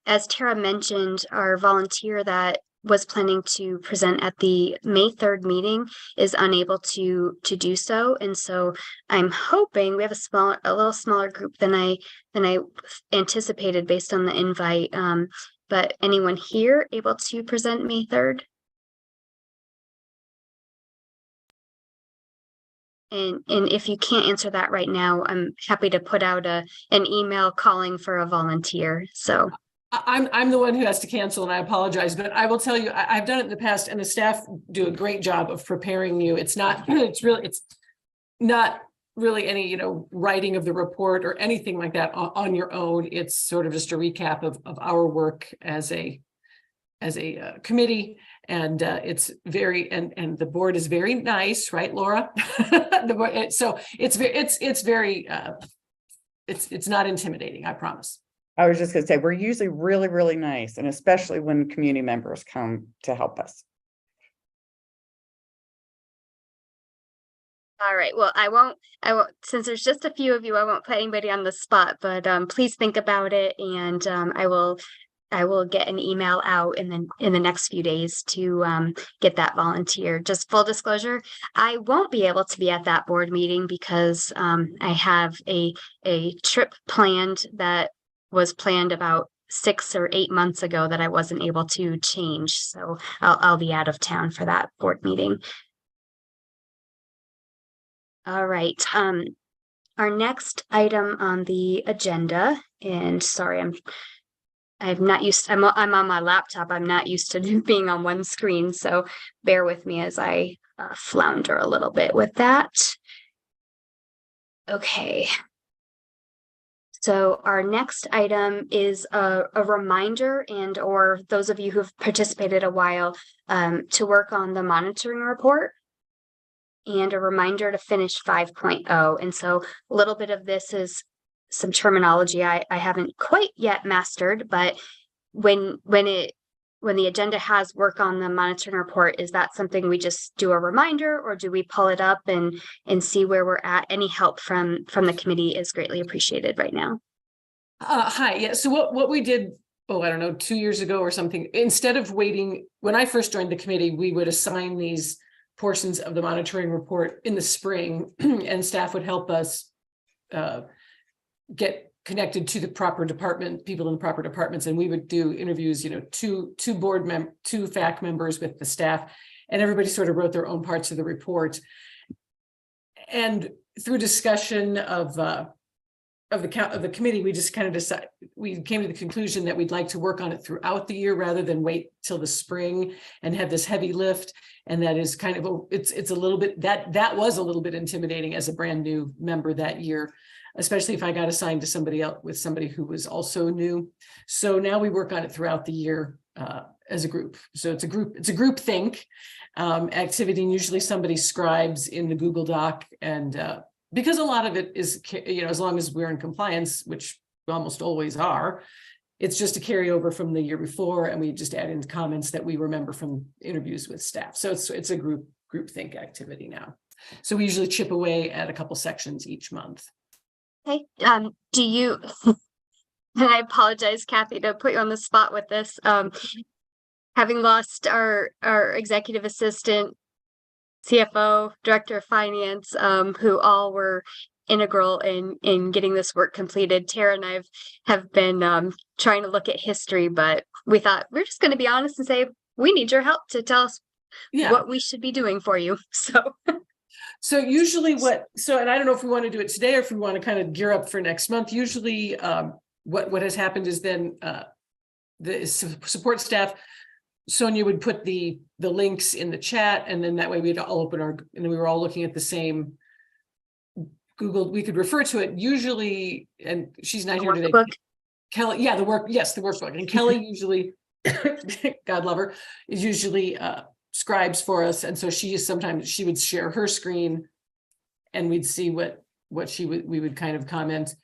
as Tara mentioned, our volunteer that was planning to present at the May 3rd meeting is unable to do so. And so I'm hoping we have a little smaller group than I anticipated based on the invite. But anyone here able to present May 3rd? And if you can't answer that right now, I'm happy to put out an email calling for a volunteer. So I'm the one who has to cancel, and I apologize, but I will tell you, I've done it in the past, and the staff do a great job of preparing you. It's not really any, writing of the report or anything like that on your own. It's sort of just a recap of our work as a committee. And it's very, and the board is very nice, right, Laura? So it's not intimidating, I promise. I was just going to say, we're usually really nice, and especially when community members come to help us. all right. Well, I won't, since there's just a few of you, I won't put anybody on the spot, but please think about it. And I will get an email out in the next few days to get that volunteer. Just full disclosure, I won't be able to be at that board meeting because I have a trip planned that was planned about 6 or 8 months ago that I wasn't able to change. So I'll be out of town for that board meeting. All right. Our next item on the agenda, and sorry, I'm on my laptop. I'm not used to being on one screen, so bear with me as I flounder a little bit with that. Okay. So our next item is a reminder, and or those of you who've participated a while, to work on the monitoring report, and a reminder to finish 5.0. And so a little bit of this is some terminology I haven't quite yet mastered, but when the agenda has work on the monitoring report, is that something we just do a reminder, or do we pull it up and see where we're at? Any help from the committee is greatly appreciated right now. Hi, yeah, so what we did, I don't know, 2 years ago or something, instead of waiting, when I first joined the committee, we would assign these portions of the monitoring report in the spring, and staff would help us get connected to the proper department, people in the proper departments, and we would do interviews, two FAC members with the staff, and everybody sort of wrote their own parts of the report. And through discussion of the committee, we just kind of we came to the conclusion that we'd like to work on it throughout the year rather than wait till the spring and have this heavy lift. And that is kind of it's a little bit, that was a little bit intimidating as a brand new member that year, especially if I got assigned to somebody else with somebody who was also new. So now we work on it throughout the year as a group. So it's a group think activity, and usually somebody scribes in the Google Doc, and because a lot of it is, as long as we're in compliance, which we almost always are, it's just a carryover from the year before, and we just add in comments that we remember from interviews with staff. So it's a group think activity now. So we usually chip away at a couple sections each month. Okay. Do you? And I apologize, Kathy, to put you on the spot with this. Having lost our executive assistant, CFO, director of finance, who all were integral in getting this work completed. Tara and I have been trying to look at history, but we thought we're just going to be honest and say, we need your help to tell us what we should be doing for you. So usually and I don't know if we want to do it today or if we want to kind of gear up for next month. Usually what has happened is then the support staff, Sonia would put the links in the chat, and then that way we'd all open and we were all looking at the same Google, we could refer to it usually, and she's not here today. Kelly, yeah, the workbook. And Kelly usually, God love her, is usually scribes for us. And so sometimes she would share her screen and we'd see what we would kind of comment.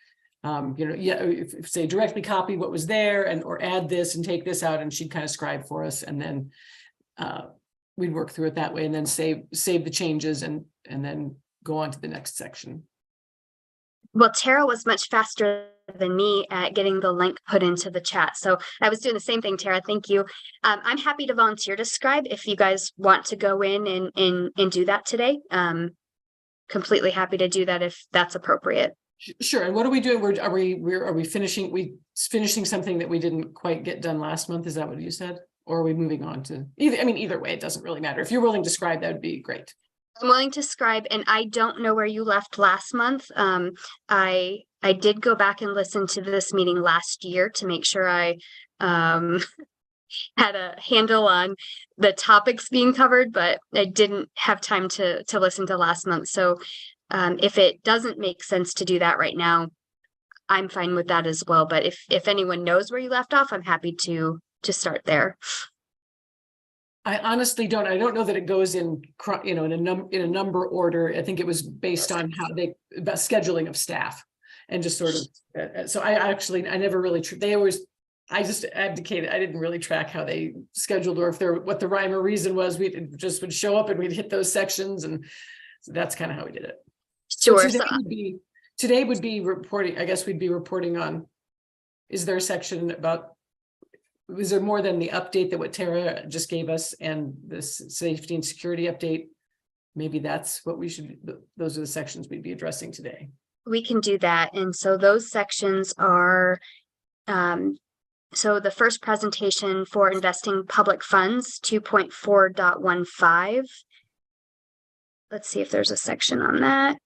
If say directly copy what was there or add this and take this out, and she'd kind of scribe for us, and then we'd work through it that way, and then save the changes and then go on to the next section. Well, Tara was much faster than me at getting the link put into the chat. So I was doing the same thing, Tara. Thank you. I'm happy to volunteer to scribe if you guys want to go in and do that today. Completely happy to do that if that's appropriate. Sure. And what are we doing? Are we finishing something that we didn't quite get done last month? Is that what you said? Or are we moving on to either way, it doesn't really matter. If you're willing to scribe, that would be great. I'm willing to scribe, and I don't know where you left last month. I did go back and listen to this meeting last year to make sure I had a handle on the topics being covered, but I didn't have time to listen to last month. So if it doesn't make sense to do that right now, I'm fine with that as well. But if anyone knows where you left off, I'm happy to start there. I honestly don't. I don't know that it goes in a number order. I think it was based on about scheduling of staff, and just sort of. So I never really. I just abdicated. I didn't really track how they scheduled, or what the rhyme or reason was. We just would show up and we'd hit those sections, and so that's kind of how we did it. Sure. So today would be reporting. I guess we'd be reporting on. Is there a section about? Was there more than the update that what Tara just gave us and this safety and security update? Maybe that's what those are the sections we'd be addressing today. We can do that. And so those sections are, so the first presentation for investing public funds, 2.4.15. Let's see if there's a section on that.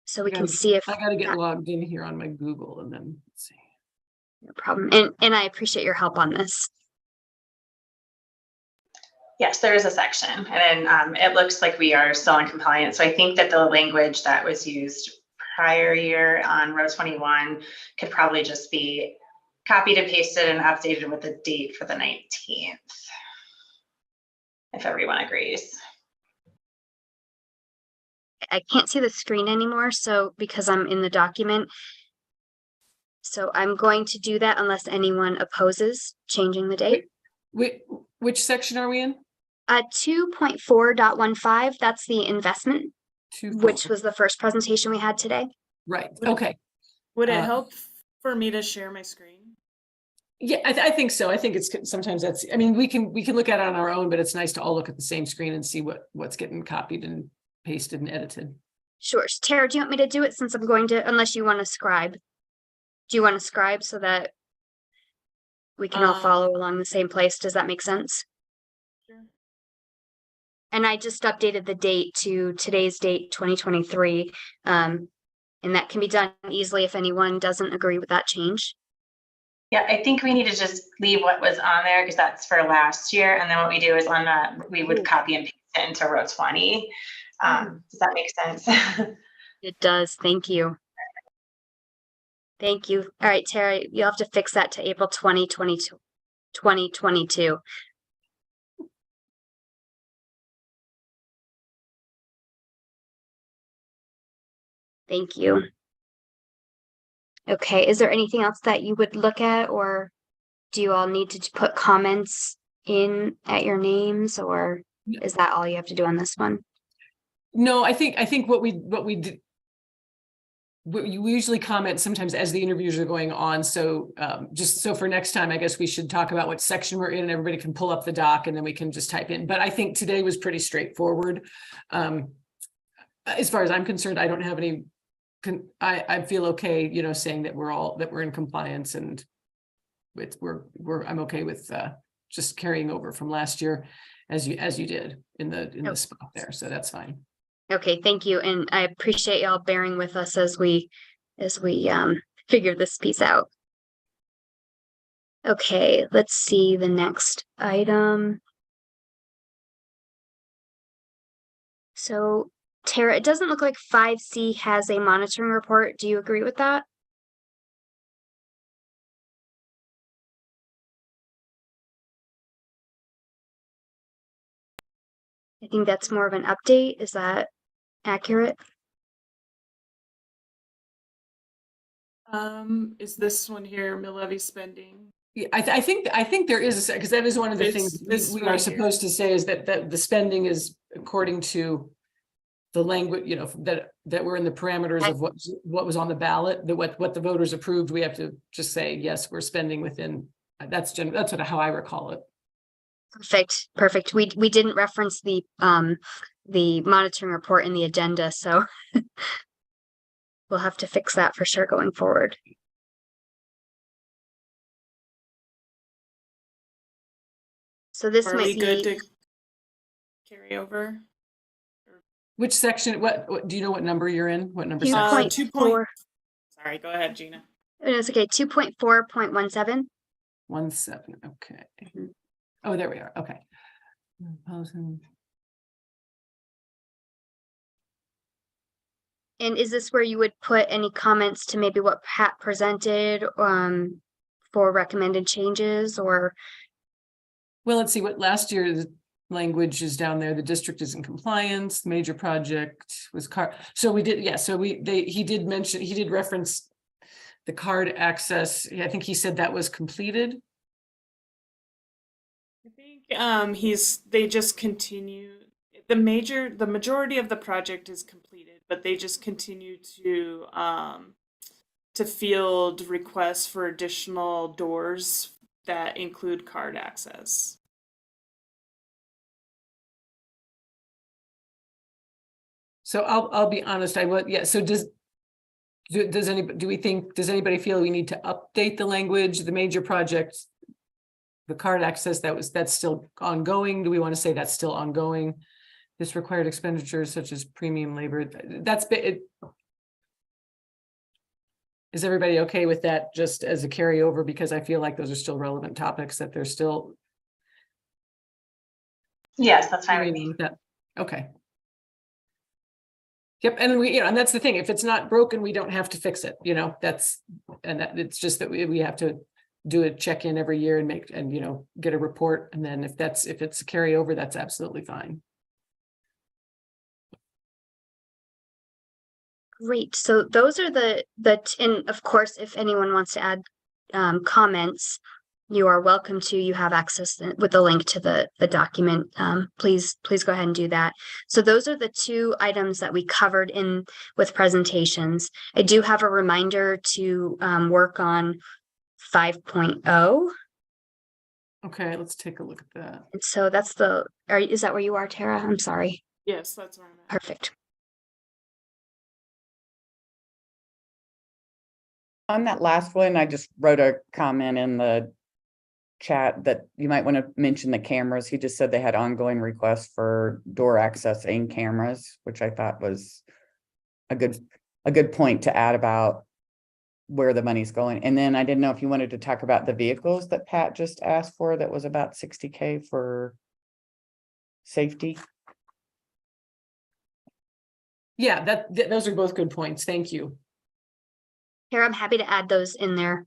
So we can see if I got to get logged in here on my Google, and then let's see. No problem. And I appreciate your help on this. Yes, there is a section, and then it looks like we are still in compliance. So I think that the language that was used prior year on row 21 could probably just be copied and pasted and updated with the date for the 19th, if everyone agrees. I can't see the screen anymore, so because I'm in the document. So I'm going to do that unless anyone opposes changing the date. Which section are we in? 2.4.15, that's the investment, which 2. was the first presentation we had today. Right, Would it- okay. Would it Uh, help for me to share my screen? Yeah, I think so. I think it's sometimes that's, I mean, we can look at it on our own, but it's nice to all look at the same screen and see what's getting copied and pasted and edited. Sure. Tara, do you want me to do it since I'm going to, unless you want to scribe? Do you want to scribe so that we can all follow along the same place? Does that make sense? Sure. And I just updated the date to today's date, 2023. And that can be done easily if anyone doesn't agree with that change. Yeah, I think we need to just leave what was on there because that's for last year. And then what we do is on that, we would copy and paste it into row 20. Does that make sense? It does. Thank you. Thank you. All right, Tara, you'll have to fix that to April 2022. 2022. Thank you. Okay, is there anything else that you would look at, or do you all need to put comments in at your names, or is that all you have to do on this one? No, I think what we did. We usually comment sometimes as the interviews are going on. So just so for next time, I guess we should talk about what section we're in and everybody can pull up the doc and then we can just type in. But I think today was pretty straightforward. As far as I'm concerned, I don't have any, I feel okay, you know, saying that we're in compliance and I'm okay with just carrying over from last year as you did in the spot there. So that's fine. Okay, thank you. And I appreciate y'all bearing with us as we figure this piece out. Okay, let's see the next item. So Tara, it doesn't look like 5C has a monitoring report. Do you agree with that? I think that's more of an update. Is that accurate? Is this one here, mill levy spending? Yeah, I think there is because that is one of the things we are supposed to say is that the spending is according to the language, you know, that we're in the parameters of what was on the ballot, what the voters approved. We have to just say, yes, we're spending within, that's how I recall it. Perfect. We didn't reference the monitoring report in the agenda, so we'll have to fix that for sure going forward. So this Are might we be good to carry over? Which section? What do you know? What number you're in? What number? 2.4. Sorry, go ahead, Gina. It's okay. 2.4.17. 17. Okay. Oh, there we are. Okay. And is this where you would put any comments to maybe what Pat presented for recommended changes, or? Well, let's see what last year's language is down there. The district is in compliance. Major project was so we did, yeah. So he did reference the card access. I think he said that was completed. I think they just continue. The majority of the project is completed, but they just continue to field requests for additional doors that include card access. So I'll be honest, so does anybody feel we need to update the language, the major projects, the card access that's still ongoing? Do we want to say that's still ongoing? This required expenditures such as premium labor, is everybody okay with that just as a carryover? Because I feel like those are still relevant topics that they're still. Yes, that's fine with me. Okay. Yep, and and that's the thing. If it's not broken, we don't have to fix it. It's just that we have to do a check-in every year and get a report. And then if it's a carryover, that's absolutely fine. Great. So those are and of course, if anyone wants to add comments, you are welcome to. You have access with the link to the document. Please go ahead and do that. So those are the two items that we covered with presentations. I do have a reminder to work on 5.0. Okay, let's take a look at that. And so that's is that where you are, Tara? I'm sorry. Yes, that's where I'm at. Perfect. On that last one, I just wrote a comment in the chat that you might want to mention the cameras. He just said they had ongoing requests for door access and cameras, which I thought was a good point to add about where the money's going. And then I didn't know if you wanted to talk about the vehicles that Pat just asked for, that was about 60K for safety. Yeah, those are both good points. Thank you. Here, I'm happy to add those in there.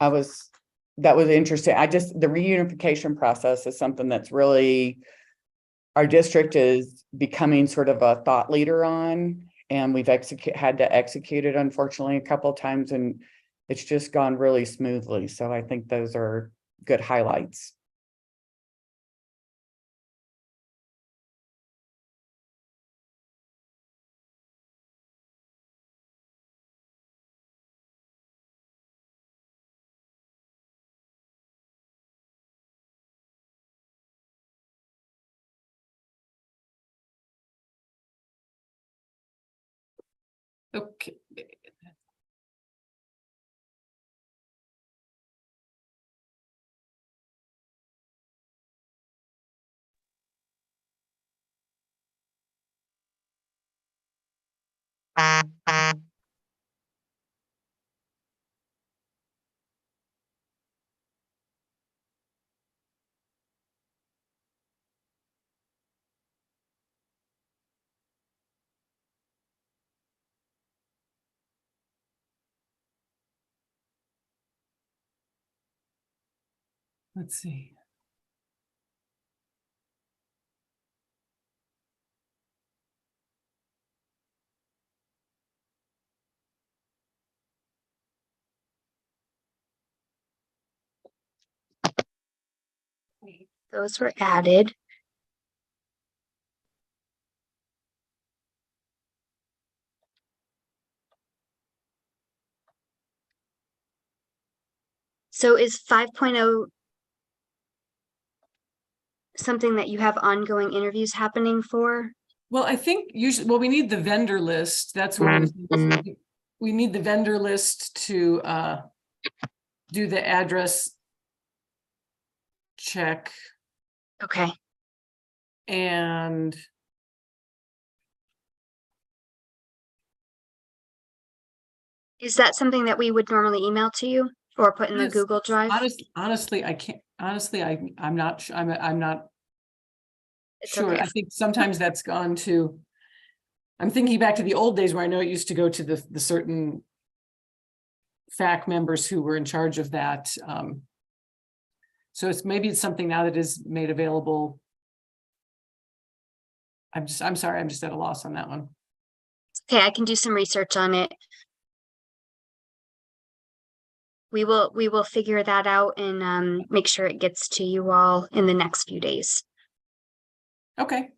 That was interesting. The reunification process is something that's really, our district is becoming sort of a thought leader on, and we've had to execute it, unfortunately, a couple of times, and it's just gone really smoothly. So I think those are good highlights. Okay. Let's see. Those were added. So is 5.0 something that you have ongoing interviews happening for? Well, I think usually, we need the vendor list. That's one of the things. We need the vendor list to do the address check. Okay. And is that something that we would normally email to you or put in the Google Drive? Honestly, I can't. Honestly, I'm not. I'm not It's sure. okay. I think sometimes that's gone to. I'm thinking back to the old days where I know it used to go to the certain FAC members who were in charge of that. So maybe it's something now that is made available. I'm sorry, I'm just at a loss on that one. Okay, I can do some research on it. We will figure that out and make sure it gets to you all in the next few days. Okay.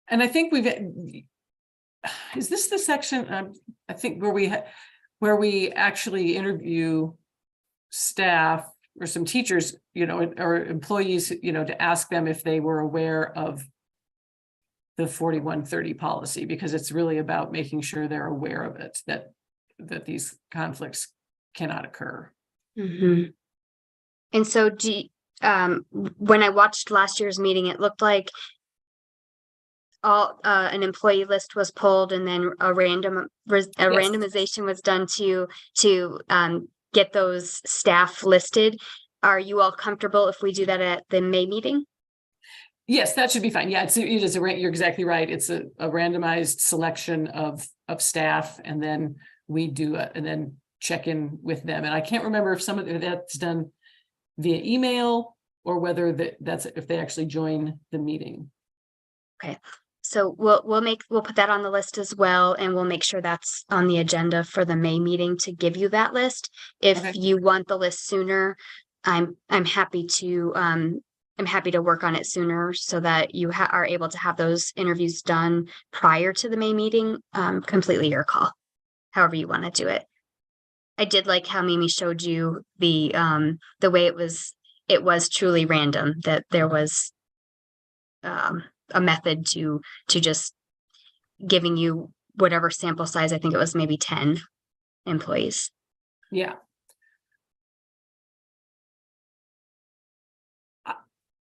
And I think is this the section, I think where we actually interview staff or some teachers, or employees, to ask them if they were aware of the 4130 policy, because it's really about making sure they're aware of it, that these conflicts cannot occur. Mm-hmm. And so when I watched last year's meeting, it looked like an employee list was pulled, and then a randomization was done to get those staff listed. Are you all comfortable if we do that at the May meeting? Yes, that should be fine. Yeah, you're exactly right. It's a randomized selection of staff, and then we do it and then check in with them. And I can't remember if some of that's done via email or whether that's if they actually join the meeting. So we'll put that on the list as well, and we'll make sure that's on the agenda for the May meeting to give you that list. If Okay. you want the list sooner, I'm happy to work on it sooner so that you are able to have those interviews done prior to the May meeting. Completely your call, however you want to do it. I did like how Mimi showed you the way it was truly random, that there was a method to just giving you whatever sample size. I think it was maybe 10 employees. Yeah.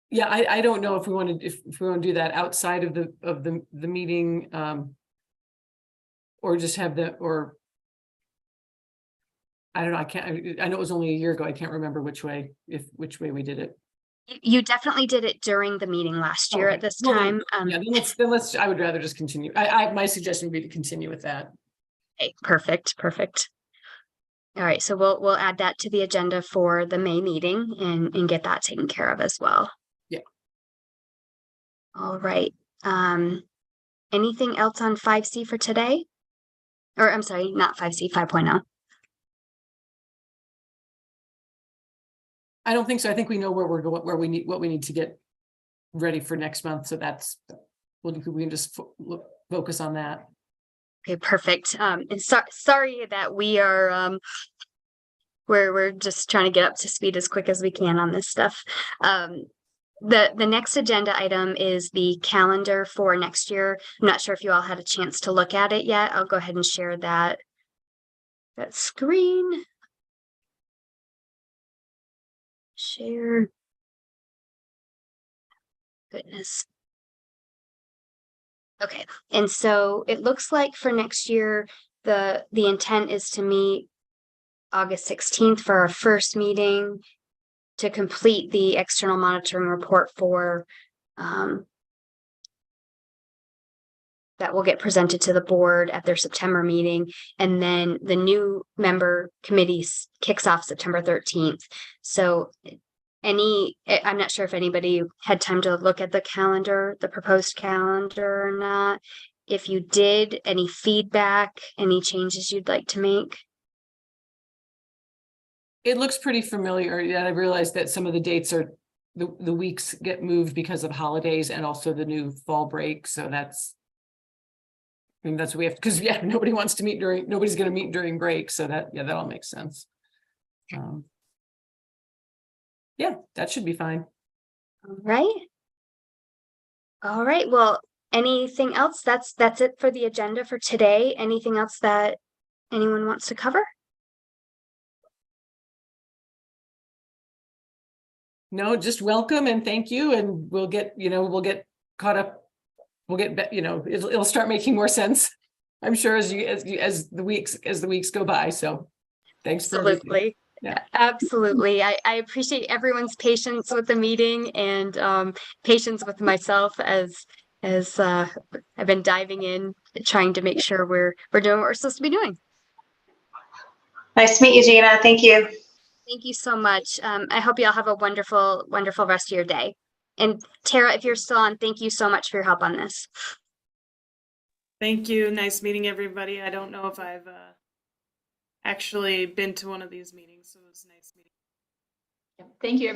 Yeah, I don't know if we want to do that outside of the meeting, or just have I don't know. I know it was only a year ago. I can't remember which way we did it. You definitely did it during the meeting last year Okay. at this Well, time. Yeah, then let's, I would rather just continue. My suggestion would be to continue with that. Okay, perfect. All right, so we'll add that to the agenda for the May meeting and get that taken care of as well. Yeah. All right. Anything else on 5C for today? Or I'm sorry, not 5C, 5.0. I don't think so. I think we know where we're going, what we need to get ready for next month. So we can just focus on that. Okay, perfect. And sorry that we are we're just trying to get up to speed as quick as we can on this stuff. The next agenda item is the calendar for next year. I'm not sure if you all had a chance to look at it yet. I'll go ahead and share that screen. Share. Goodness. Okay, and so it looks like for next year, the intent is to meet August 16th for our first meeting to complete the external monitoring report for that will get presented to the board at their September meeting. And then the new member committee kicks off September 13th. So I'm not sure if anybody had time to look at the calendar, the proposed calendar or not. If you did, any feedback, any changes you'd like to make? It looks pretty familiar. Yeah, I realized that some of the dates are the weeks get moved because of holidays and also the new fall break. So that's what we have, because nobody's going to meet during break. So that all makes sense. Yeah, that should be fine. All right. Well, anything else? That's it for the agenda for today. Anything else that anyone wants to cover? No, just welcome and thank you. And we'll get caught up. It'll start making more sense, I'm sure, as the weeks go by. So thanks for everything. Absolutely. Yeah. Absolutely. I appreciate everyone's patience with the meeting and patience with myself as I've been diving in, trying to make sure we're doing what we're supposed to be doing. Nice to meet you, Gina. Thank you. Thank you so much. I hope you all have a wonderful, wonderful rest of your day. And Tara, if you're still on, thank you so much for your help on this. Thank you. Nice meeting everybody. I don't know if I've actually been to one of these meetings, so it was nice meeting. Thank you.